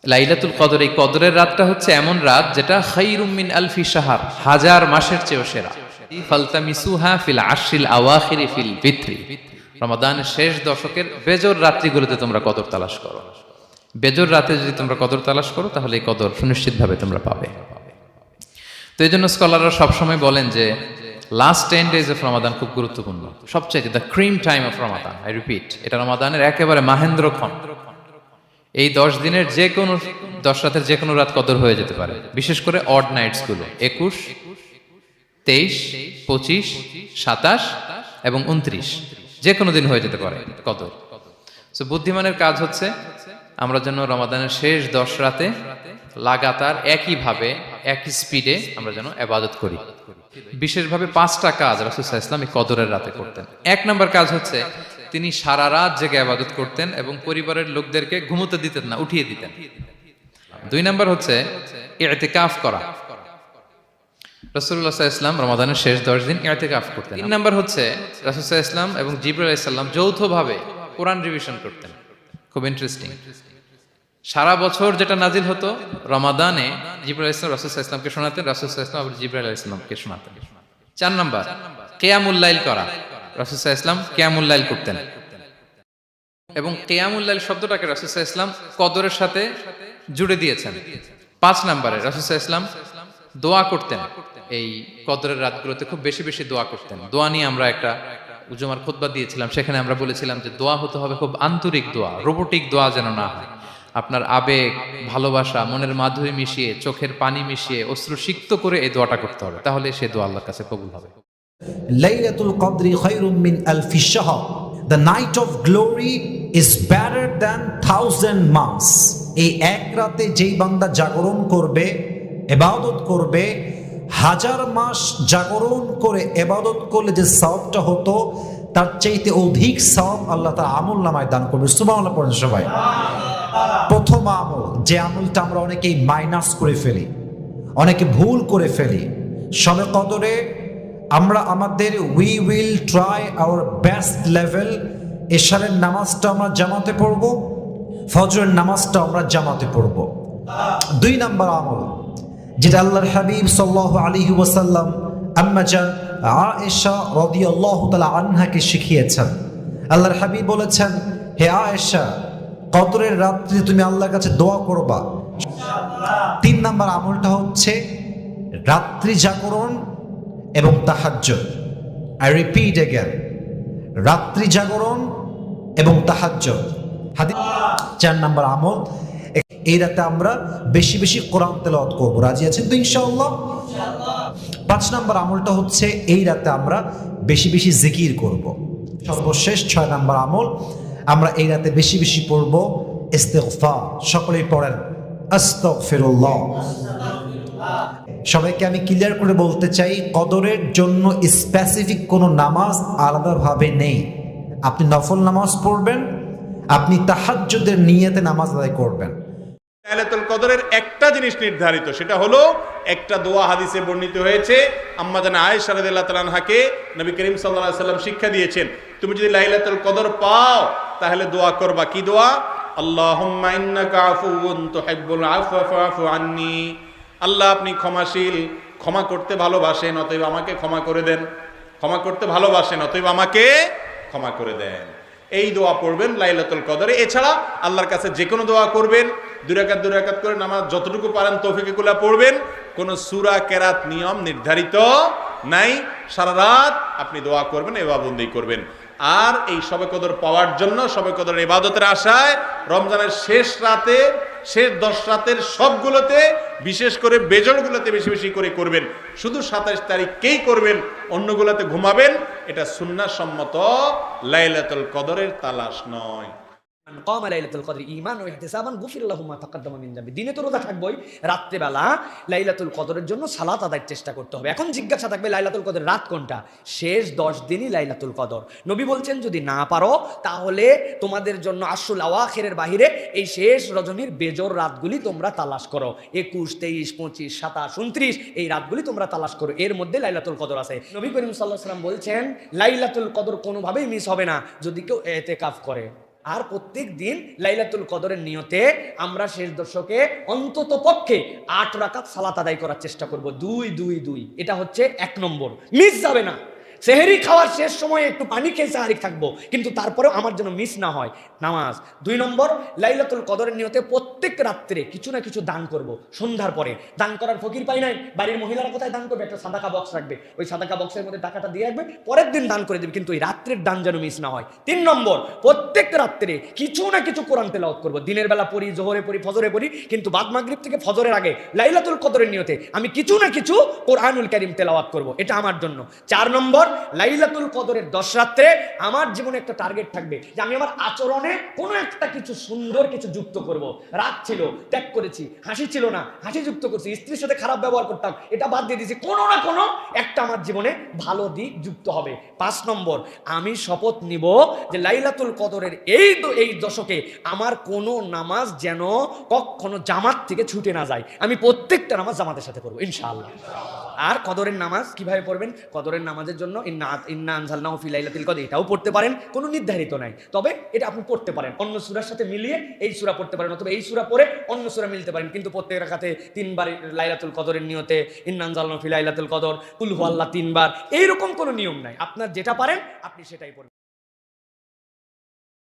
লাইলাতুল কদর, এই কদরের রাতটা হচ্ছে এমন রাত যেটা খায়রুম মিন আলফি শাহর, হাজার মাসের চেয়েও সেরা। ফালতামিসুহা ফিল আশরিল আওয়াখিরি ফিল ফিত্রি, রমাদানের শেষ দশকের বেজর রাত্রিগুলোতে তোমরা কদর তালাশ করো। বেজর রাতে যদি তোমরা কদর তালাশ করো তাহলে এই কদর সুনিশ্চিতভাবে তোমরা পাবে। তো এই জন্য স্কলাররা সবসময় বলেন যে লাস্ট 10 days অফ রমাদান খুব গুরুত্বপূর্ণ, সবচেয়ে the cream time of Ramadan. I repeat, এটা রমাদানের একেবারে মাহেন্দ্রক্ষণ। এই 10 দিনের যে কোনো 10 রাতের যে কোনো রাত কদর হয়ে যেতে পারে, বিশেষ করে অড নাইটস গুলো 21, 23, 25, 27 এবং 29, যে কোনো দিন হয়ে যেতে পারে কদর। সো বুদ্ধিমানের কাজ হচ্ছে আমরা যেন রমাদানের শেষ 10 রাতে লাগাতার একইভাবে একই স্পিডে আমরা যেন ইবাদত করি। বিশেষভাবে 5টা কাজ রাসূল সাল্লাল্লাহু আলাইহি ওয়াসাল্লাম এই কদরের রাতে করতেন। 1 নম্বর কাজ হচ্ছে তিনি সারা রাত জেগে ইবাদত করতেন এবং পরিবারের লোকদেরকে ঘুমোতে দিতেন না, উঠিয়ে দিতেন। 2 নম্বর হচ্ছে ইতিকাফ করা। রাসূলুল্লাহ সাল্লাল্লাহু আলাইহি ওয়াসাল্লাম রমাদানের শেষ 10 দিন ইতিকাফ করতেন। 3 নম্বর হচ্ছে রাসূল সাল্লাল্লাহু আলাইহি ওয়াসাল্লাম এবং জিবরাইল আলাইহিস সালাম যৌথভাবে কোরআন রিভিশন করতেন। খুব ইন্টারেস্টিং। সারা বছর যেটা নাজিল হতো রমাদানে জিবরাইল আলাইহিস সালাম রাসূল সাল্লাল্লাহু আলাইহি ওয়াসাল্লামকে শোনাতেন, রাসূল সাল্লাল্লাহু আলাইহি ওয়াসাল্লাম আবার জিবরাইল আলাইহিস সালামকে শোনাতেন। 4 নম্বর কিয়ামুল লাইল করা। রাসূল সাল্লাল্লাহু আলাইহি ওয়াসাল্লাম কিয়ামুল লাইল করতেন এবং কিয়ামুল লাইল শব্দটাকে রাসূল সাল্লাল্লাহু আলাইহি ওয়াসাল্লাম কদরের সাথে জুড়ে দিয়েছেন। 5 নম্বরে রাসূল সাল্লাল্লাহু আলাইহি ওয়াসাল্লাম দোয়া করতেন। এই কদরের রাতগুলোতে খুব বেশি বেশি দোয়া করতেন। দোয়া নিয়ে আমরা একটা জুমার খুতবা দিয়েছিলাম, সেখানে আমরা বলেছিলাম যে দোয়া হতে হবে খুব আন্তরিক দোয়া, রোবোটিক দোয়া যেন না হয়। আপনার আবেগ, ভালোবাসা, মনের মাধুরী মিশিয়ে, চোখের পানি মিশিয়ে, অশ্রু সিক্ত করে এই দোয়াটা করতে হবে, তাহলে সে দোয়া আল্লাহর কাছে কবুল হবে। লাইলাতুল কদরি খায়রুম মিন আলফি শাহর, the night of glory is better than 1000 months। এই এক রাতে যেই বান্দা জাগরণ করবে, ইবাদত করবে, 1000 মাস জাগরণ করে ইবাদত করলে যে সওয়াবটা হতো তার চাইতে অধিক সওয়াব আল্লাহ তাআলা আমলনামায় দান করবে। সুবহানাল্লাহ পড়েন সবাই। প্রথম আমল, যে আমলটা আমরা অনেকেই মাইনাস করে ফেলি, অনেকে ভুল করে ফেলি, শবে কদরে আমরা আমাদের we will try our best level. এশারের নামাজটা আমরা জামাতে পড়ব, ফজরের নামাজটা আমরা জামাতে পড়ব। 2 নম্বর আমল যেটা আল্লাহর হাবিব সাল্লাল্লাহু আলাইহি ওয়াসাল্লাম আম্মা জান আয়েশা রাদিয়াল্লাহু তাআলা আনহাকে শিখিয়েছেন। আল্লাহর হাবিব বলেছেন, হে আয়েশা, কদরের রাত্রে তুমি আল্লাহর কাছে দোয়া করবা। 3 নম্বর আমলটা হচ্ছে রাত্রি জাগরণ এবং তাহাজ্জুদ। আই রিপিট अगेन, রাত্রি জাগরণ এবং তাহাজ্জুদ। 4 নম্বর আমল, এই রাতে আমরা বেশি বেশি কোরআন তেলাওয়াত করব। রাজি আছেন তো ইনশাআল্লাহ? 5 নম্বর আমলটা হচ্ছে এই রাতে আমরা বেশি বেশি জিকির করব। সর্বশেষ 6 নম্বর আমল, আমরা এই রাতে বেশি বেশি পড়ব ইস্তিগফার। সকলেই পড়েন আস্তাগফিরুল্লাহ। সবাইকে আমি ক্লিয়ার করে বলতে চাই, কদরের জন্য স্পেসিফিক কোনো নামাজ আলাদাভাবে নেই। আপনি নফল নামাজ পড়বেন, আপনি তাহাজ্জুদের নিয়তে নামাজ আদায় করবেন। লাইলাতুল কদরের একটা জিনিস নির্ধারিত, সেটা হলো একটা দোয়া হাদিসে বর্ণিত হয়েছে। আম্মা জান আয়েশা রাদিয়াল্লাহু তাআলা আনহাকে নবী করিম সাল্লাল্লাহু আলাইহি ওয়াসাল্লাম শিক্ষা দিয়েছেন, তুমি যদি লাইলাতুল কদর পাও তাহলে দোয়া করবা। কি দোয়া? আল্লাহুম্মা ইন্নাকা আফুউন তুহিব্বুল আফওয়া ফা'ফু আন্নী। আল্লাহ, আপনি ক্ষমাশীল, ক্ষমা করতে ভালোবাসেন, অতএব আমাকে ক্ষমা করে দেন। ক্ষমা করতে ভালোবাসেন, অতএব আমাকে ক্ষমা করে দেন। এই দোয়া পড়বেন লাইলাতুল কদরে। এছাড়া আল্লাহর কাছে যে কোনো দোয়া করবেন, 2 রাকাত করে নামাজ যতটুকু পারেন তৌফিকে কুলা পড়বেন। কোনো সূরা কেরাত নিয়ম নির্ধারিত নাই। সারা রাত আপনি দোয়া করবেন, ইবাদত করবেন। আর এই শবে কদর পাওয়ার জন্য, শবে কদরের ইবাদতের আশায় রমজানের শেষ রাতে, শেষ 10 রাতের সবগুলোতে, বিশেষ করে বেজরগুলোতে বেশি বেশি করে করবেন। শুধু 27 তারিখকেই করবেন, অন্যগুলোতে ঘুমাবেন। এটা সুন্নাহ সম্মত লাইলাতুল কদরের তালাশ নয়। قام লাইলাতুল কদর ঈমানান ওয়া ইহতিসাবান গুফির লাহু মা তাকাদ্দামা মিন যামবি। দিনে তো রোজা থাকবই, রাত্রে বেলা লাইলাতুল কদরের জন্য সালাত আদায়ের চেষ্টা করতে হবে। এখন জিজ্ঞাসা থাকবে লাইলাতুল কদর রাত কোনটা? শেষ 10 দিনই লাইলাতুল কদর। নবী বলছেন যদি না পারো তাহলে তোমাদের জন্য আশরুল আওয়াখিরের বাহিরে এই শেষ রজনীর বেজর রাতগুলি তোমরা তালাশ করো। 21, 23, 25, 27, 29 এই রাতগুলি তোমরা তালাশ করো, এর মধ্যে লাইলাতুল কদর আছে। নবী করিম সাল্লাল্লাহু আলাইহি ওয়াসাল্লাম বলছেন লাইলাতুল কদর কোনোভাবেই মিস হবে না যদি কেউ ইতিকাফ করে। আর প্রত্যেক দিন লাইলাতুল কদরের নিয়তে আমরা শেষ দশকে অন্তত পক্ষে 8 রাকাত সালাত আদায় করার চেষ্টা করব। 2-2-2 এটা হচ্ছে 1 নম্বর, মিস যাবে না। সেহরি খাওয়ার শেষ সময়ে একটু পানি খেয়ে সাহারি থাকবো, কিন্তু তারপরেও আমার জন্য মিস না হয় নামাজ। 2 নম্বর, লাইলাতুল কদরের নিয়তে প্রত্যেক রাত্রে কিছু না কিছু দান করব। সন্ধ্যার পরে দান করার ফকির পাই নাই, বাড়ির মহিলারা কোথায় দান করবে? একটা সাদাকা বক্স রাখবে, ওই সাদাকা বক্সের মধ্যে টাকাটা দিয়ে রাখবে, পরের দিন দান করে দেবে, কিন্তু ওই রাত্রের দান যেন মিস না হয়। 3 নম্বর, প্রত্যেক রাত্রে কিছু না কিছু কোরআন তেলাওয়াত করব। দিনের বেলা পড়ি, জোহরে পড়ি, ফজরে পড়ি, কিন্তু বাদ মাগরিব থেকে ফজরের আগে লাইলাতুল কদরের নিয়তে আমি কিছু না কিছু কোরআনুল কারীম তেলাওয়াত করব, এটা আমার জন্য। 4 নম্বর, লাইলাতুল কদরের 10 রাত্রে আমার জীবনে একটা টার্গেট থাকবে যে আমি আমার আচরণে কোনো একটা কিছু সুন্দর কিছু যুক্ত করব। রাগ ছিল, ত্যাগ করেছি। হাসি ছিল না, হাসি যুক্ত করছি। স্ত্রীর সাথে খারাপ ব্যবহার করতাম, এটা বাদ দিয়ে দিয়েছি। কোনো না কোনো একটা আমার জীবনে ভালো দিক যুক্ত হবে। 5 নম্বর, আমি শপথ নিব যে লাইলাতুল কদরের এই দশকে আমার কোনো নামাজ যেন কখনো জামাত থেকে ছুটে না যায়। আমি প্রত্যেকটা নামাজ জামাতের সাথে পড়বো ইনশাআল্লাহ। আর কদরের নামাজ কিভাবে পড়বেন? কদরের নামাজের জন্য ইন্না আনজালনাহু ফি লাইলাতুল কদর এটাও পড়তে পারেন, কোনো নির্ধারিত নাই, তবে এটা আপনি পড়তে পারেন। অন্য সূরার সাথে মিলিয়ে এই সূরা পড়তে পারেন, অথবা এই সূরা পড়ে অন্য সূরা মিলতে পারেন, কিন্তু প্রত্যেক রাকাতে 3 বার লাইলাতুল কদরের নিয়তে ইন্না আনজালনাহু ফি লাইলাতুল কদর, কুল হুয়াল্লাহ 3 বার, এইরকম কোনো নিয়ম নাই। আপনার যেটা পারেন আপনি সেটাই পড়বেন।